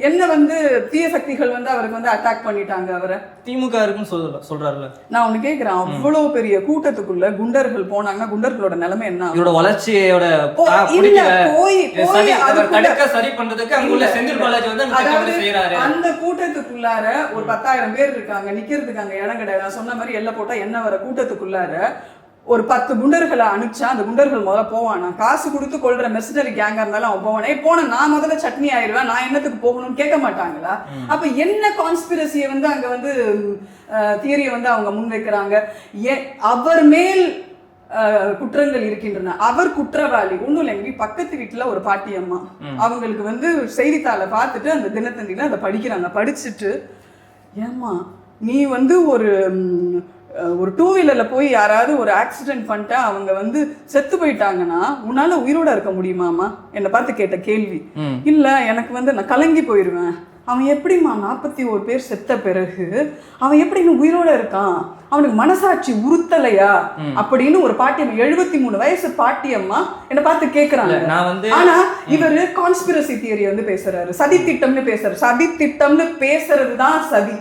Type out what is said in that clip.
என்ன வந்து தீய சக்திகள் வந்து அவருக்கு வந்து அட்டாக் பண்ணிட்டாங்க அவரை. திமுக இருக்குன்னு சொல்றாருல. நான் ஒண்ணு கேக்குறேன், அவ்வளவு பெரிய கூட்டத்துக்குள்ள குண்டர்கள் போனாங்கன்னா குண்டர்களோட நிலைமை என்ன? இவரோட வளர்ச்சியோட சரி பண்றதுக்கு அங்குள்ள செந்தில் பாலாஜி வந்து செய்யறாரு. அந்த கூட்டத்துக்குள்ளார ஒரு 10,000 பேர் இருக்காங்க, நிக்கிறதுக்கு அங்க இடம் கிடையாது. நான் சொன்ன மாதிரி எல்லாம் போட்டா என்ன வர கூட்டத்துக்குள்ளார ஒரு 10 குண்டர்களை அனுப்பிச்சா அந்த குண்டர்கள் முதல்ல போவானா? காசு கொடுத்து கொள்ற மெர்சனரி கேங்கா இருந்தாலும் அவன் போவானே. போன நான் முதல்ல சட்னி ஆயிடுவேன், நான் என்னத்துக்கு போகணும்னு கேட்க மாட்டாங்களா? அப்ப என்ன கான்ஸ்பிரசியை வந்து அங்க வந்து தியரியை வந்து அவங்க முன்வைக்கிறாங்க. அவர் மேல் குற்றங்கள் இருக்கின்றன, அவர் குற்றவாளி. ஒன்றும் இல்லைங்க, பக்கத்து வீட்டுல ஒரு பாட்டி அம்மா, அவங்களுக்கு வந்து செய்தித்தாளை பார்த்துட்டு அந்த தினத்தந்தியில அதை படிக்கிறாங்க. படிச்சுட்டு, ஏம்மா நீ வந்து ஒரு 2 வீலர்ல போய் யாராவது ஒரு ஆக்சிடென்ட் பண்ணிட்டா அவங்க வந்து செத்து போயிட்டாங்கன்னா உன்னால உயிரோட இருக்க முடியுமாமா? என்னை பார்த்து கேட்ட கேள்வி. இல்ல, எனக்கு வந்து நான் கலங்கி போயிடுவேன். அவன் எப்படிமா 41 பேர் செத்த பிறகு அவன் எப்படி உயிரோட இருக்கான்? அவனுக்கு மனசாட்சி உறுத்தலையா அப்படின்னு ஒரு பாட்டியம்மா, 73 வயசு பாட்டியம்மா என்னை பார்த்து கேட்கிறாங்க. ஆனா இவரு கான்ஸ்பிரசி தியரி வந்து பேசுறாரு, சதி திட்டம்னு பேசுறாரு. சதி திட்டம்னு பேசுறதுதான் சதி.